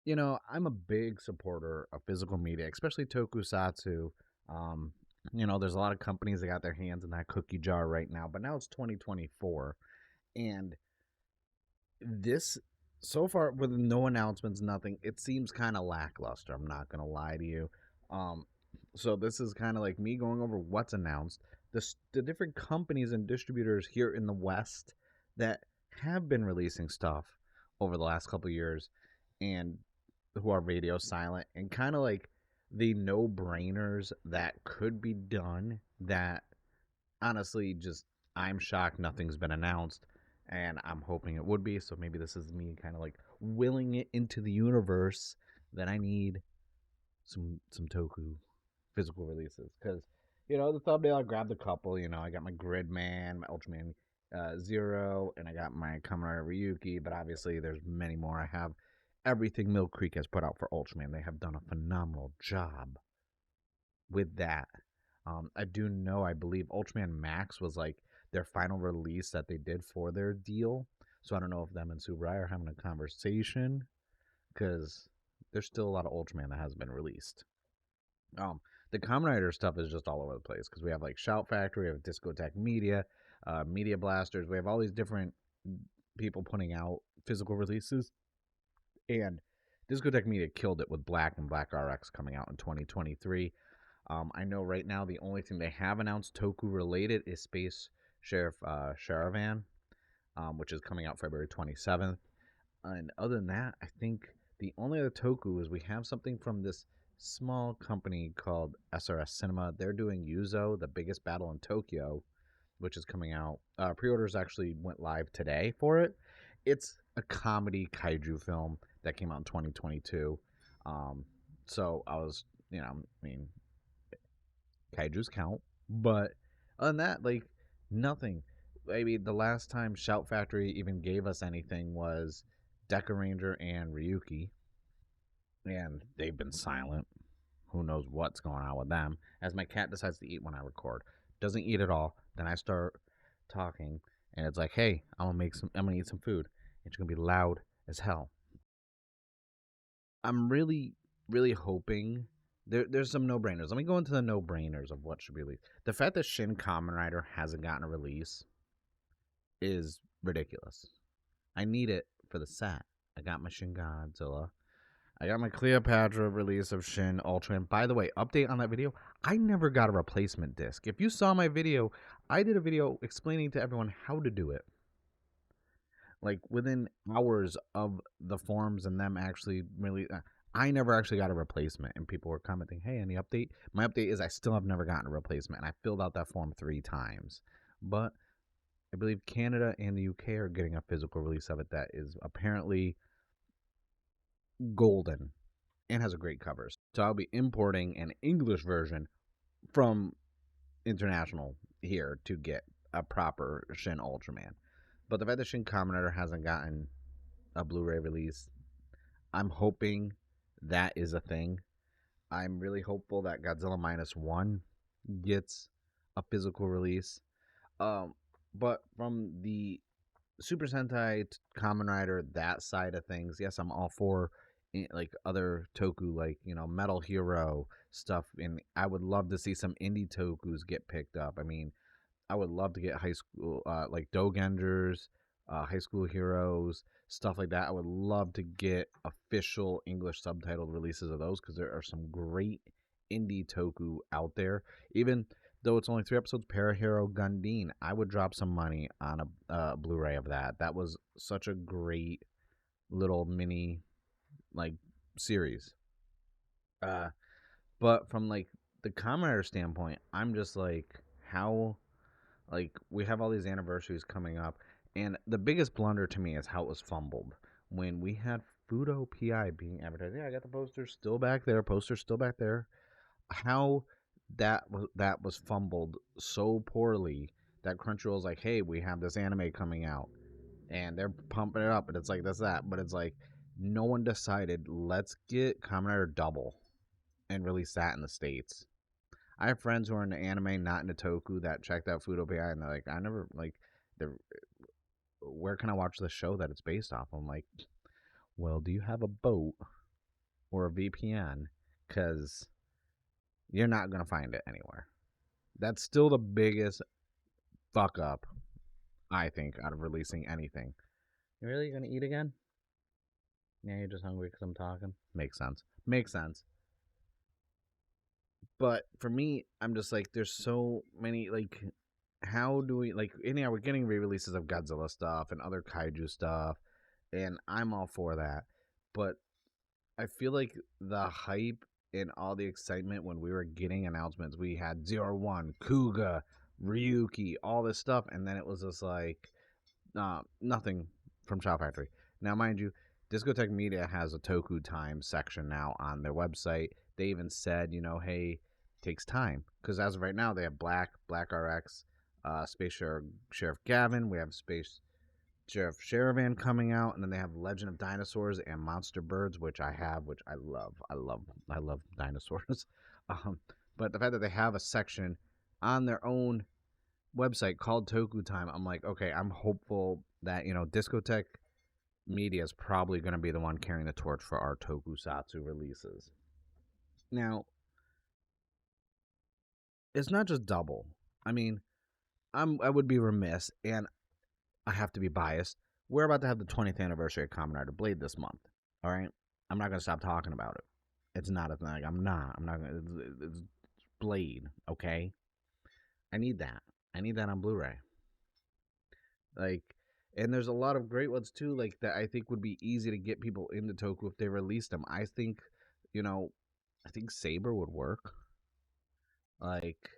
I'm a big supporter of physical media, especially Tokusatsu. Um, there's a lot of companies that got their hands in that cookie jar right now, but now it's 2024, and this so far with no announcements, nothing. It seems kind of lackluster. I'm not gonna lie to you. Um, so this is kind of like me going over what's announced, the different companies and distributors here in the West that have been releasing stuff over the last couple years, and who are radio silent, and kind of like the no brainers that could be done that honestly, just I'm shocked nothing's been announced, and I'm hoping it would be. So maybe this is me kind of like willing it into the universe that I need some Toku physical releases because the thumbnail I grabbed a couple. I got my Gridman, my Ultraman Zero, and I got my Kamen Ryuki. But obviously, there's many more. I have everything Mill Creek has put out for Ultraman. They have done a phenomenal job with that. I do know, I believe Ultraman Max was like their final release that they did for their deal. So I don't know if them and Subarai are having a conversation because there's still a lot of Ultraman that hasn't been released. Um, the Kamen Rider stuff is just all over the place because we have like Shout Factory, we have Discotheque Media, Media Blasters. We have all these different people putting out physical releases, and Discotheque Media killed it with Black and Black RX coming out in 2023. I know right now the only thing they have announced Toku related is Space Sheriff Sharavan, which is coming out February 27th. And other than that, I think the only other Toku is we have something from this small company called SRS Cinema. They're doing Yuzo, the biggest battle in Tokyo, which is coming out. Pre-orders actually went live today for it. It's a comedy kaiju film that came out in 2022. Um, so I was, I mean, kaijus count, but other than that, like nothing. Maybe the last time Shout Factory even gave us anything was Deca Ranger and Ryuki, and they've been silent. Who knows what's going on with them? As my cat decides to eat when I record, doesn't eat at all. Then I start talking, and it's like, "Hey, I'm gonna make some. I'm gonna eat some food. It's gonna be loud as hell." I'm really, really hoping there's some no brainers. Let me go into the no brainers of what should be released. The fact that Shin Kamen Rider hasn't gotten a release is ridiculous. I need it for the set. I got my Shin Godzilla. I got my Cleopatra release of Shin Ultraman. By the way, update on that video. I never got a replacement disc. If you saw my video, I did a video explaining to everyone how to do it. Like within hours of the forums and them actually really I never actually got a replacement, and people were commenting, "Hey, any update?" My update is I still have never gotten a replacement, and I filled out that form 3 times. But I believe Canada and the UK are getting a physical release of it that is apparently golden and has a great cover. So I'll be importing an English version from international here to get a proper Shin Ultraman. But the fact that Shin Kamen Rider hasn't gotten a Blu-ray release, I'm hoping that is a thing. I'm really hopeful that Godzilla Minus One gets a physical release. Um, but from the Super Sentai Kamen Rider that side of things, yes, I'm all for like other Toku, like Metal Hero stuff, and I would love to see some indie Tokus get picked up. I mean, I would love to get high school, like Dogengers, High School Heroes, stuff like that. I would love to get official English subtitled releases of those because there are some great indie toku out there. Even though it's only 3 episodes, Parahero Gundine, I would drop some money on a Blu-ray of that. That was such a great little mini like series. Uh, but from like the commenter standpoint, I'm just like, how like we have all these anniversaries coming up, and the biggest blunder to me is how it was fumbled when we had Fudo PI being advertised. Yeah, I got the posters still back there. Posters still back there. How that was fumbled so poorly that Crunchyroll's like, hey, we have this anime coming out, and they're pumping it up, and it's like this that, but it's like no one decided let's get Kamen Rider Double and release that in the states. I have friends who are into anime, not into toku, that checked out Fudo PI, and they're like, I never like, they're where can I watch the show that it's based off? I'm like, well, do you have a boat? or a VPN because you're not going to find it anywhere. That's still the biggest fuck up, I think, out of releasing anything. You really going to eat again? Yeah, you're just hungry because I'm talking. Makes sense. Makes sense. But for me, I'm just like, there's so many, like, how do we, like, and yeah, we're getting re releases of Godzilla stuff and other kaiju stuff, and I'm all for that. But I feel like the hype and all the excitement when we were getting announcements, we had Zero One, Kuga, Ryuki, all this stuff, and then it was just like nothing from Shout Factory. Now, mind you, Discotech Media has a Toku Time section now on their website. They even said, hey, it takes time because as of right now, they have Black RX, Space Sheriff Gavin. We have Space Sheriff Sherivan coming out, and then they have Legend of Dinosaurs and Monster Birds, which I have, which I love. I love dinosaurs. But the fact that they have a section on their own website called Toku Time, I'm like, okay, I'm hopeful that Discotech Media is probably going to be the one carrying the torch for our Tokusatsu releases. Now, it's not just double. I mean, I would be remiss, and I have to be biased. We're about to have the 20th anniversary of Kamen Rider Blade this month. All right, I'm not gonna stop talking about it. It's not a thing. I'm not. Gonna. It's Blade. Okay. I need that. I need that on Blu-ray. Like, and there's a lot of great ones too. Like that I think would be easy to get people into Toku if they released them. I think, you know, I think Saber would work. Like,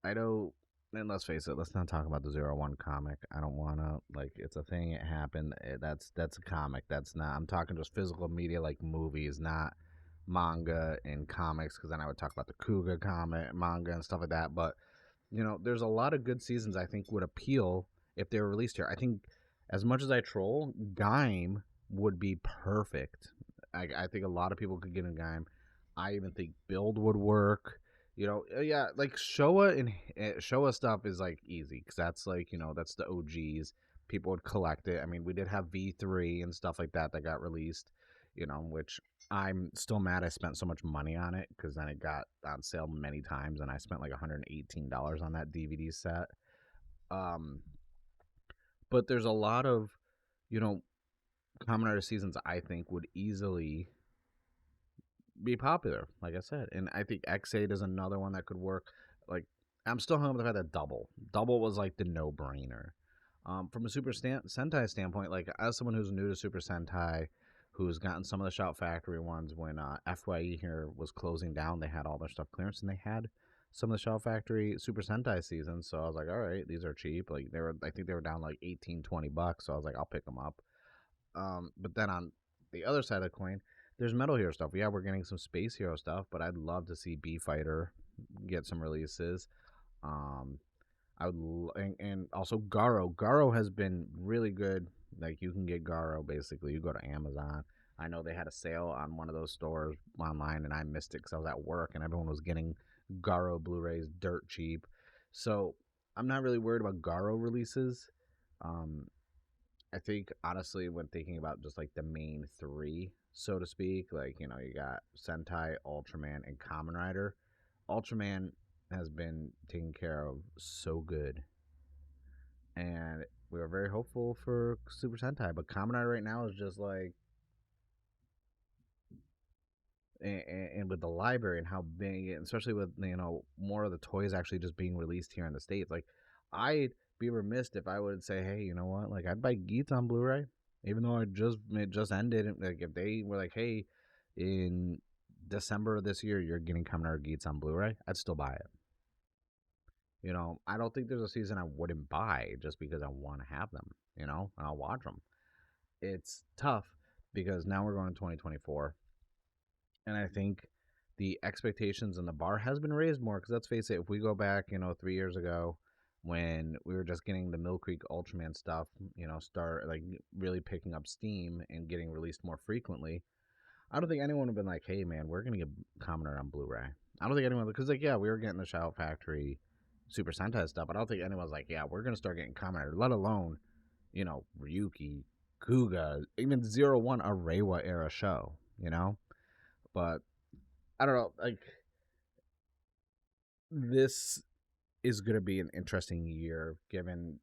I don't. And let's face it, let's not talk about the 01 comic. I don't want to, like, it's a thing, it happened. That's a comic. That's not, I'm talking just physical media like movies, not manga and comics, because then I would talk about the Kuga comic, manga, and stuff like that. But, there's a lot of good seasons I think would appeal if they were released here. I think, as much as I troll, Gaim would be perfect. I think a lot of people could get in Gaim. I even think Build would work. Yeah, like Showa and Showa stuff is like easy because that's like that's the OGs. People would collect it. I mean, we did have V3 and stuff like that got released. Which I'm still mad I spent so much money on it because then it got on sale many times and I spent like $118 on that DVD set. Um, but there's a lot of you know Kamen Rider seasons I think would easily be popular, like I said. And I think X8 is another one that could work. Like, I'm still hung up with the fact that Double was like the no brainer. From a Sentai standpoint, like as someone who's new to Super Sentai, who's gotten some of the Shout Factory ones when FYE here was closing down, they had all their stuff clearance and they had some of the Shout Factory Super Sentai seasons. So I was like, all right, these are cheap. Like I think they were down like $18-20. So I was like, I'll pick them up. But then on the other side of the coin, there's Metal Hero stuff. Yeah, we're getting some Space Hero stuff, but I'd love to see B Fighter get some releases. Um, and also Garo. Garo has been really good. Like you can get Garo basically. You go to Amazon. I know they had a sale on one of those stores online, and I missed it because I was at work, and everyone was getting Garo Blu-rays dirt cheap. So I'm not really worried about Garo releases. Um, I think honestly, when thinking about just like the main three, so to speak, like you got Sentai, Ultraman, and Kamen Rider. Ultraman has been taken care of so good, and we were very hopeful for Super Sentai, but Kamen Rider right now is just like, and with the library and how big, especially with more of the toys actually just being released here in the States, like I'd be remiss if I would say, hey, you know what, like I'd buy Geats on Blu-ray, even though it just ended. Like if they were like, hey, in December of this year you're getting Kamen Rider Geats on Blu-ray, I'd still buy it. I don't think there's a season I wouldn't buy just because I want to have them, and I'll watch them. It's tough because now we're going to 2024, and I think the expectations and the bar has been raised more because let's face it, if we go back, 3 years ago when we were just getting the Mill Creek Ultraman stuff, start like really picking up steam and getting released more frequently, I don't think anyone would have been like, hey man, we're going to get Kamen Rider on Blu-ray. I don't think anyone, because like, yeah, we were getting the Shout Factory Super Sentai stuff, but I don't think anyone's like, yeah, we're going to start getting Kamen Rider, let alone, Ryuki, Kuga, even 01, a Reiwa era show, But I don't know. Like, this is going to be an interesting year given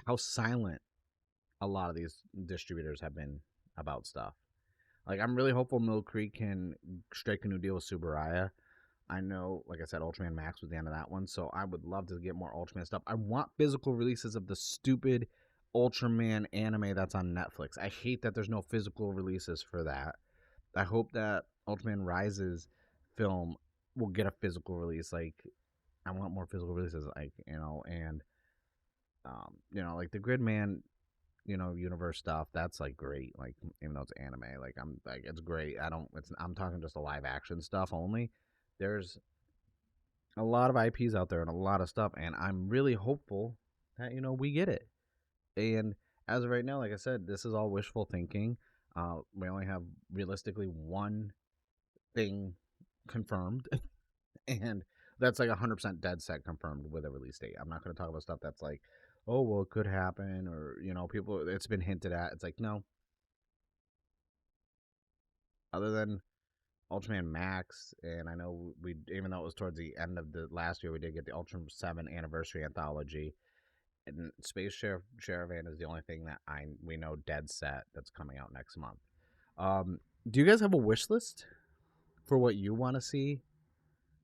how silent a lot of these distributors have been about stuff. Like, I'm really hopeful Mill Creek can strike a new deal with Subaraya. I know, like I said, Ultraman Max was the end of that one, so I would love to get more Ultraman stuff. I want physical releases of the stupid Ultraman anime that's on Netflix. I hate that there's no physical releases for that. I hope that Ultraman Rises film will get a physical release. Like, I want more physical releases, like, and like the Gridman, universe stuff. That's like great. Like, even though it's anime, like I'm like it's great. I'm talking just the live action stuff only. There's a lot of IPs out there and a lot of stuff, and I'm really hopeful that we get it. And as of right now, like I said, this is all wishful thinking. We only have realistically one thing confirmed, and that's like 100% dead set confirmed with a release date. I'm not going to talk about stuff that's like, oh well, it could happen, or people. It's been hinted at. It's like, no. Other than Ultraman Max, and I know we, even though it was towards the end of the last year, we did get the Ultraman 7 anniversary anthology, and Space Sherivan is the only thing that we know dead set that's coming out next month. Do you guys have a wish list for what you want to see?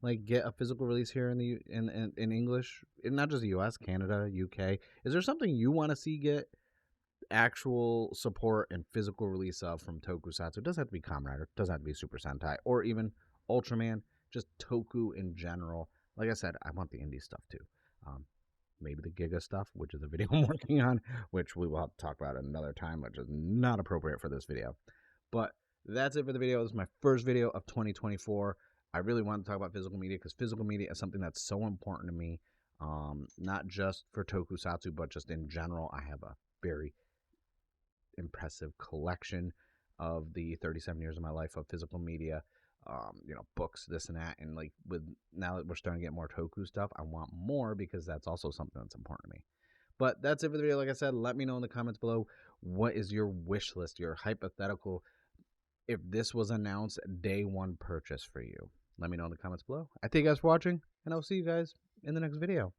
Like, get a physical release here in English, and not just the U.S., Canada, UK. Is there something you want to see get actual support and physical release of from Tokusatsu? It doesn't have to be Kamen Rider, it doesn't have to be Super Sentai, or even Ultraman, just Toku in general. Like I said, I want the indie stuff too. Um, Maybe the Giga stuff, which is a video I'm working on, which we will have to talk about another time, which is not appropriate for this video. But that's it for the video. This is my first video of 2024. I really want to talk about physical media because physical media is something that's so important to me, not just for Tokusatsu, but just in general. I have a very impressive collection of the 37 years of my life of physical media, books, this and that. And like, with now that we're starting to get more Toku stuff, I want more because that's also something that's important to me. But that's it for the video. Like I said, let me know in the comments below, what is your wish list, your hypothetical, if this was announced, day one purchase for you. Let me know in the comments below. I thank you guys for watching, and I'll see you guys in the next video.